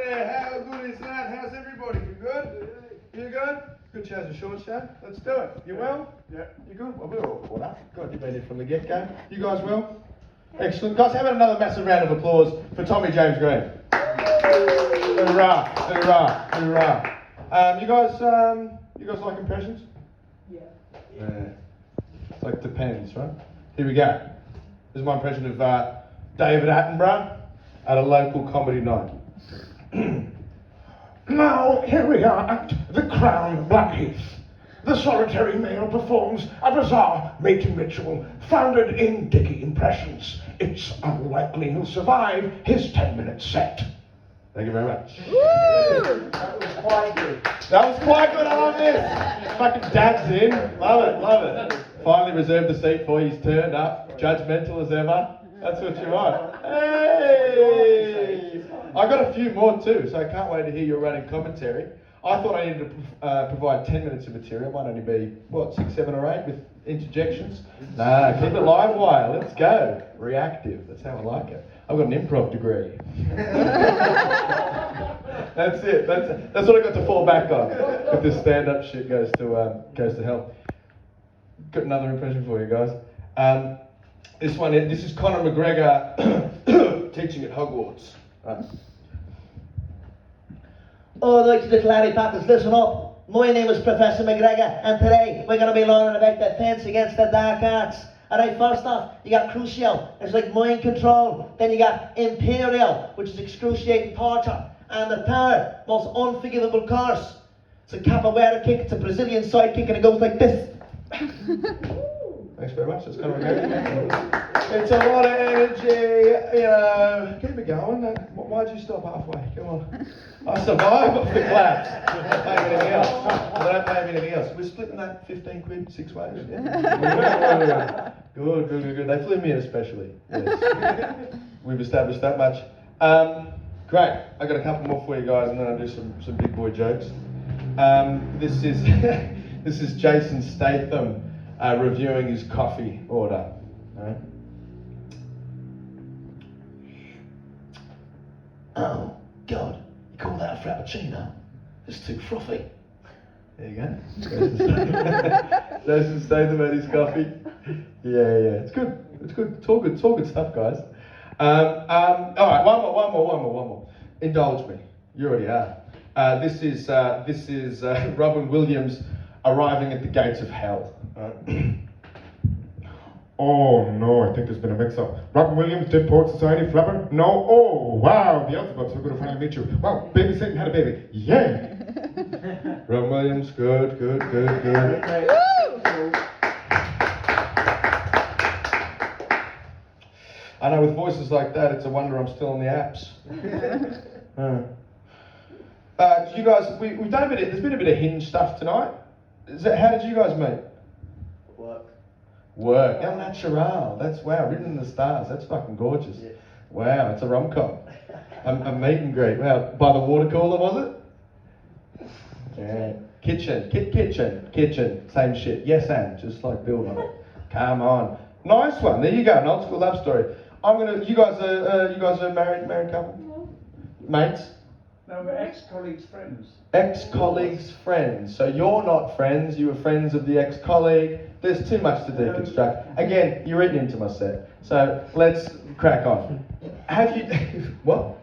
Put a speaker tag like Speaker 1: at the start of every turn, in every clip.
Speaker 1: Yeah, how good is that? How's everybody? You good? You good? Good show's a short show. Let's do it. You well? Yeah. You good? Well, we're all caught up. God, you've been here from the get-go. You guys well? Excellent. Guys, how about another massive round of applause for Tommy James Green? Hoorah! Hoorah! Hoorah! You guys like impressions? Yeah. It's like depends, right? Here we go. This is my impression of David Attenborough at a local comedy night.
Speaker 2: Now, here we are at the Crown Blackheath. The solitary male performs a bizarre mating ritual founded in dicky impressions. It's unlikely he'll survive his 10-minute set.
Speaker 1: Thank you very much.
Speaker 3: Woo!
Speaker 1: That was quite good. That was quite good. I love this. Fucking dad's in. Love it. Love it. Finally reserved the seat for you. He's turned up. Judgmental as ever. That's what you want. Hey! I got a few more too, so I can't wait to hear your running commentary. I thought I needed to provide 10 minutes of material. It might only be, 6, 7 or 8 with interjections? Nah, keep it live wire. Let's go. Reactive. That's how I like it. I've got an improv degree. That's it. That's what I got to fall back on if this stand-up shit goes to hell. Got another impression for you guys. This is Conor McGregor teaching at Hogwarts. Right.
Speaker 4: All right, little Larry Patters, listen up. My name is Professor McGregor, and today we're going to be learning about defence against the dark arts. Alright, first off, you got Crucio, it's like mind control. Then you got Imperial, which is excruciating torture. And the third, most unforgivable curse. It's a capoeira kick, it's a Brazilian side kick, and it goes like this.
Speaker 1: Thanks very much, that's kind of okay. It's a lot of energy, keep it going. Why'd you stop halfway? Come on. I survived off the claps. I don't pay me anything else. I don't pay me anything else. We're splitting that 15 quid 6 ways. Yeah? Good. They flew me in especially. Yes. We've established that much. Great. I got a couple more for you guys, and then I'll do some big boy jokes. This is this is Jason Statham reviewing his coffee order. Right?
Speaker 4: Oh, God, you call that a frappuccino? It's too frothy.
Speaker 1: There you go. Jason Statham had his coffee. Yeah. It's good. It's all good stuff, guys. All right, one more. Indulge me. You already are. This is Robin Williams arriving at the gates of hell.
Speaker 2: Oh no, I think there's been a mix-up. Robin Williams, Dead Poet Society, Flapper? No? Oh, wow, the Beelzebub, so good to finally meet you. Wow, Baby Satan had a baby. Yeah!
Speaker 1: Robin Williams, good.
Speaker 3: Woo!
Speaker 1: I know with voices like that, it's a wonder I'm still on the apps. You guys, we've done there's been a bit of Hinge stuff tonight. How did you guys meet? Work. El Natural. That's, wow, written in the stars. That's fucking gorgeous. Yeah. Wow, it's a rom-com. A meet and greet. Wow, by the water cooler, was it? Yeah. Kitchen. Same shit. Yes, and just like build on it. Come on. Nice one. There you go. An old school love story. You guys are married couple? No. Mates?
Speaker 5: No, we're ex-colleagues' friends.
Speaker 1: Ex-colleagues' friends. So you're not friends, you were friends of the ex-colleague. There's too much to deconstruct. Again, you're eating into my set. So let's crack on. Have you... What?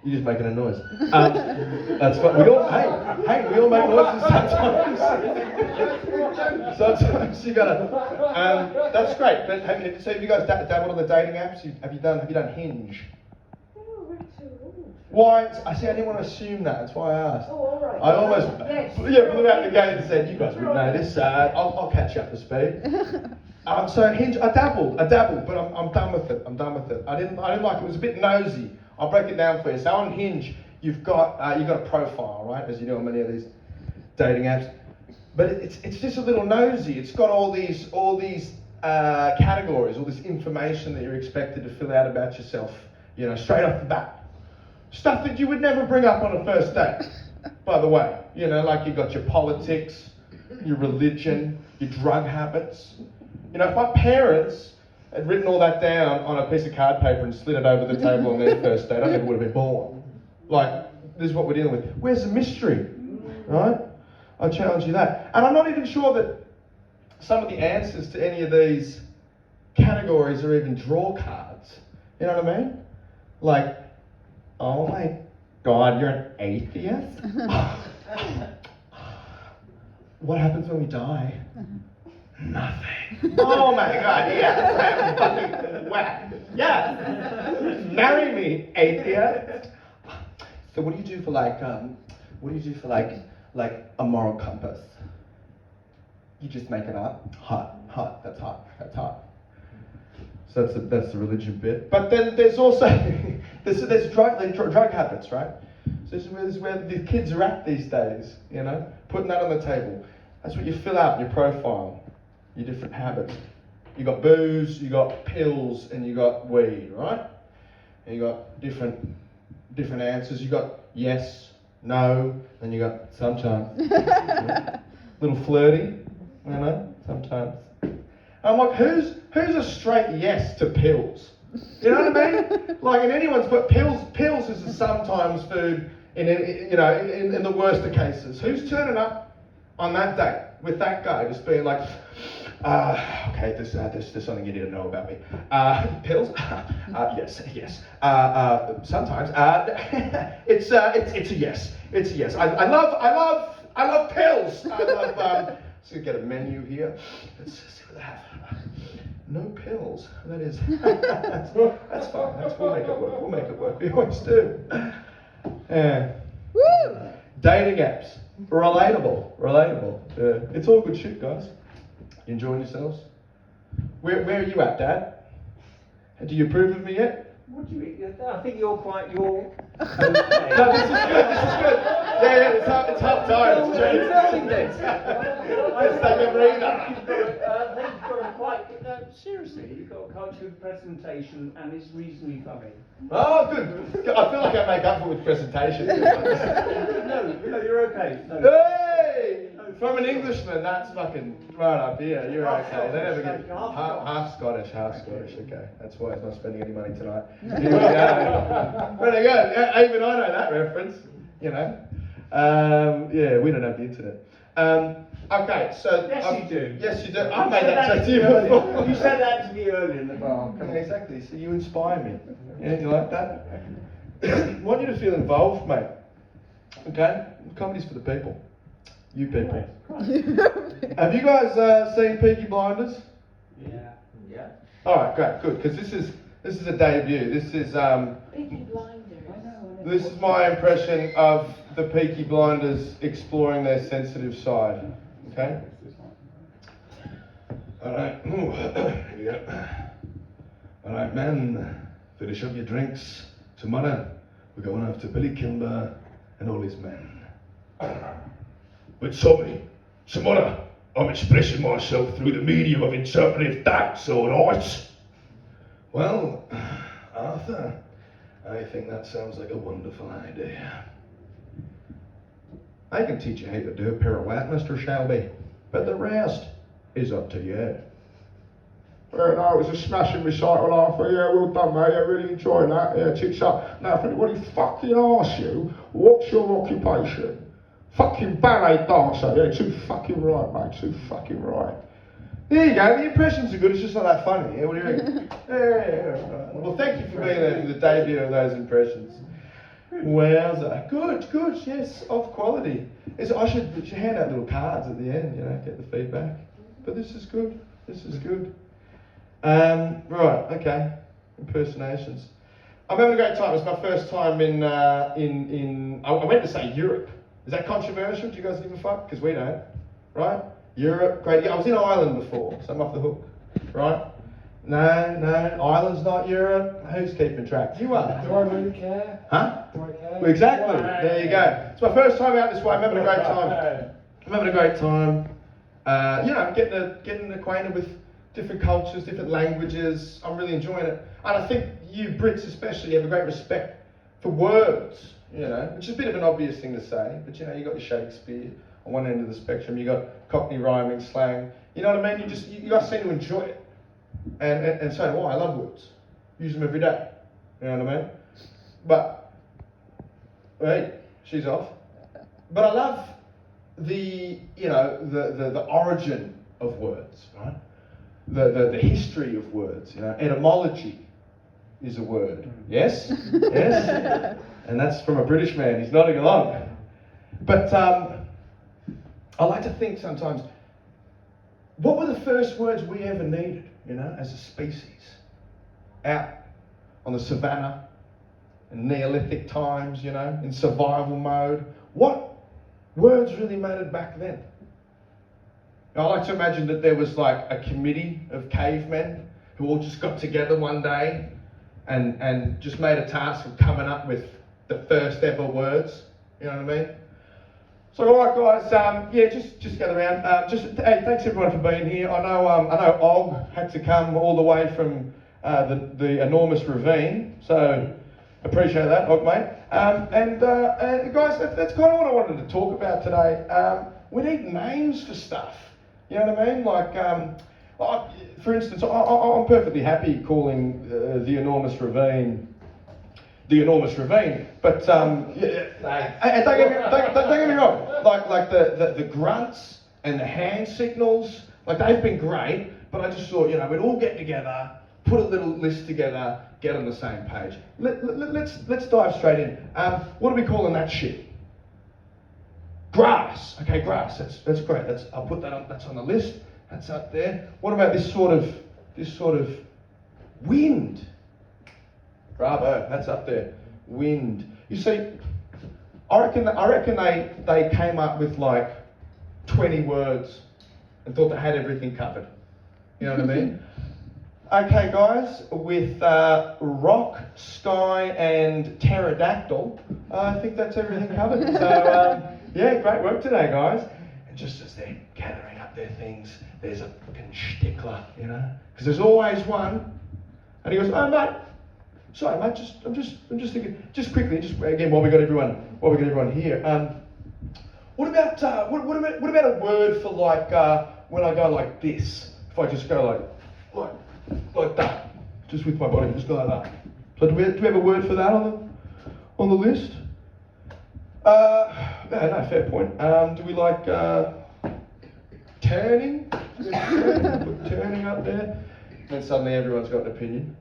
Speaker 1: You're just making a noise. That's what we all... Hey, we all make noises sometimes. Sometimes you gotta... that's great. But have you guys dabbled on the dating apps? Have you done Hinge? Why? I didn't want to assume that. That's why I asked.
Speaker 3: Oh, all right.
Speaker 1: I almost blew out the gate and said, "You guys wouldn't know this. I'll catch you up to speed." So Hinge, I dabbled, but I'm done with it. I didn't like it. It was a bit nosy. I'll break it down for you. So on Hinge, you've got a profile, right, as you do on many of these dating apps. But it's just a little nosy. It's got all these categories, all this information that you're expected to fill out about yourself. Straight off the bat. Stuff that you would never bring up on a first date, by the way. Like you got your politics, your religion, your drug habits. If my parents had written all that down on a piece of card paper and slid it over the table on their first date, I never would have been born. Like, this is what we're dealing with. Where's the mystery, right? I challenge you that. And I'm not even sure that some of the answers to any of these categories are even draw cards. You know what I mean? Like, oh my God, you're an atheist? What happens when we die? Nothing. Oh my God, yes, fucking whack. Yes. Marry me, atheist. So what do you do for like a moral compass? You just make it up. Hot, that's hot, that's hot. So that's the religion bit. But then there's also there's drug habits, right? So this is where the kids are at these days, you know, putting that on the table. That's what you fill out in your profile, your different habits. You got booze, you got pills, and you got weed, right? And you got different answers. You got yes, no, and you got sometimes. Little flirty, you know, sometimes. I'm like, who's a straight yes to pills? You know what I mean? Like in anyone's, but pills is a sometimes food in the worst of cases. Who's turning up on that date with that guy just being like, okay, there's something you need to know about me. Pills? Yes. Sometimes. It's a yes. It's a yes. I love pills. I love. So get a menu here. Let's see what they have. No pills. That is. that's fine. We'll make it work. We always do. Yeah.
Speaker 3: Woo!
Speaker 1: Dating apps. Relatable. It's all good shit, guys. You enjoying yourselves? Where are you at, Dad? Do you approve of me yet?
Speaker 5: What do you? I think you're quite. You're.
Speaker 1: No, this is good. Yeah, it's half time. Let's take a breather.
Speaker 5: You've got a quite. No, seriously, you've got quite a good presentation, and it's reasonably funny.
Speaker 1: Oh, good. I feel like I make up for it with presentation.
Speaker 5: No, you're okay. No.
Speaker 1: Hey! From an Englishman, that's fucking right up here. You're okay. They never get half Scottish. Okay, that's why he's not spending any money tonight. Here we go. Pretty good. Yeah, even I know that reference. You know. Yeah, we don't have the internet. Okay, so
Speaker 5: Yes, you do.
Speaker 1: Yes, you do. I made that to you before.
Speaker 5: You said that to me earlier in the bar.
Speaker 1: Yeah, exactly. So you inspire me. Yeah, you like that? I want you to feel involved, mate. Okay? Comedy's for the people. You people. Have you guys seen Peaky Blinders?
Speaker 5: Yeah.
Speaker 1: All right, great, good. Because this is a debut. This is
Speaker 3: Peaky Blinders.
Speaker 1: this is my impression of the Peaky Blinders exploring their sensitive side. Okay. All right. Here we go. All right, men. Finish up your drinks. Tomorrow we're going after Billy Kimber and all his men.
Speaker 2: But sorry, tomorrow I'm expressing myself through the medium of interpretive dance, alright?
Speaker 1: Well, Arthur, I think that sounds like a wonderful idea. I can teach you how to do a pirouette, Mr. Shelby, but the rest is up to you.
Speaker 2: Well, no, it was a smashing recital, Arthur. Yeah, well done, mate. I really enjoyed that. Yeah, tits up. Now, if anybody fucking asks you, what's your occupation? Fucking ballet dancer. Yeah, too fucking right, mate. Too fucking right.
Speaker 1: There you go, the impressions are good, it's just not that funny. Yeah, what do you reckon? Yeah. Well, thank you for being there for the debut of those impressions. Wowza. Good, yes, of quality. I should hand out little cards at the end, get the feedback. But this is good. Right, okay. Impersonations. I'm having a great time. It's my first time in I went to say Europe. Is that controversial? Do you guys give a fuck? Because we don't, right? Europe, great. I was in Ireland before, so I'm off the hook, right? No, Ireland's not Europe. Who's keeping track? You are.
Speaker 5: Do I really care?
Speaker 1: Huh?
Speaker 5: Do I care?
Speaker 1: Well, exactly. There you go. It's my first time out this way. I'm having a great time. Getting acquainted with different cultures, different languages. I'm really enjoying it. And I think you Brits especially have a great respect for words, which is a bit of an obvious thing to say, but you got your Shakespeare on one end of the spectrum, you got Cockney rhyming, slang, you know what I mean? You guys seem to enjoy it. And so do I love words. Use them every day. You know what I mean? But, hey, she's off. But I love the origin of words, right? The history of words, etymology is a word. Yes? Yes? And that's from a British man, he's nodding along. But I like to think sometimes, what were the first words we ever needed, as a species? Out on the savannah, in Neolithic times, in survival mode. What words really mattered back then? I like to imagine that there was like a committee of cavemen who all just got together one day and just made a task of coming up with the first ever words. You know what I mean? So, all right, guys. Just gather around. Hey, thanks everyone for being here. I know Og had to come all the way from the enormous ravine. So, appreciate that, Og, mate. And guys, that's kind of what I wanted to talk about today. We need names for stuff. You know what I mean? Like, for instance, I'm perfectly happy calling the enormous ravine the enormous ravine, but and don't get me wrong. Like the grunts and the hand signals, like they've been great. But I just thought, we'd all get together, put a little list together, get on the same page. Let's dive straight in. What are we calling that shit? Grass. Okay, grass. That's great. I'll put that on. That's on the list. That's up there. What about this sort of wind? Bravo. That's up there. Wind. You see, I reckon they came up with like 20 words and thought they had everything covered. You know what I mean? Okay, guys, with rock, sky, and pterodactyl, I think that's everything covered. So, yeah, great work today, guys. And just as they're gathering up their things, there's a fucking stickler, because there's always one. And he goes, "Oh, mate, sorry, mate. I'm just thinking, just quickly, again, while we got everyone here. What about a word for like when I go like this? If I just go like that, just with my body, just go like that. So do we have a word for that on the list? No, fair point. Do we like turning? Put turning up there. And then suddenly everyone's got an opinion.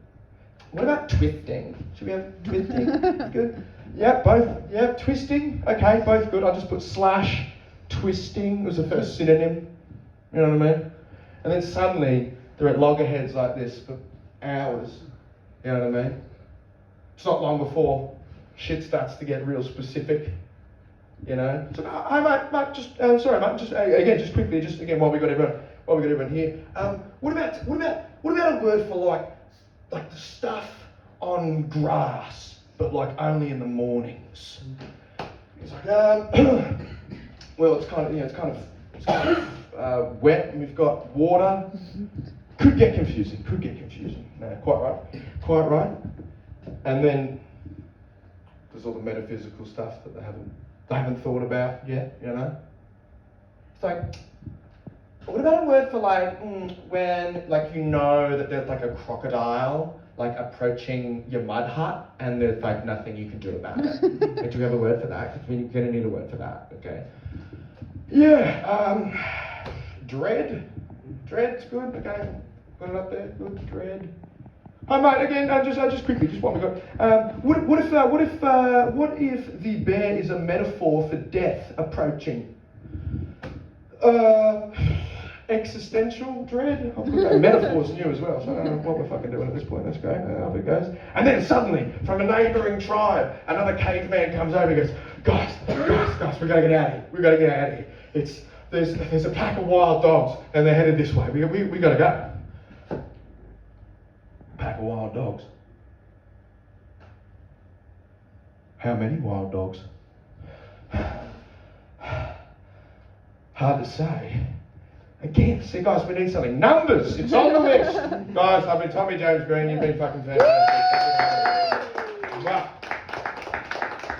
Speaker 1: What about twisting? Should we have twisting? Good. Yeah, both. Yeah, twisting. Okay, both good. I'll just put slash twisting was the first synonym. You know what I mean? And then suddenly they're at loggerheads like this for hours. You know what I mean? It's not long before shit starts to get real specific. So, hi mate, sorry mate, just quickly, while we got everyone here. What about a word for like the stuff on grass, but like only in the mornings? It's like well, it's kind of wet, and we've got water. Could get confusing. No, quite right. And then there's all the metaphysical stuff that they haven't thought about yet. It's like, what about a word for like when that there's like a crocodile like approaching your mud hut and there's like nothing you can do about it? Like, do we have a word for that? Because we're gonna need a word for that. Okay. Yeah. Dread. Dread's good. Okay. Got it up there. Good. Dread. Hi mate. Again, just quickly, just what we got. What if the bear is a metaphor for death approaching? Existential dread. Metaphor's new as well, so I don't know what we're fucking doing at this point. Let's go. Up it goes. And then suddenly, from a neighbouring tribe, another caveman comes over and goes, guys, we gotta get out of here. There's a pack of wild dogs and they're headed this way. We gotta go. Pack of wild dogs. How many wild dogs? Hard to say. Again, see guys, we need something. Numbers! It's on the list! Guys, I've been Tommy James Green, you've been fucking fantastic. Wow.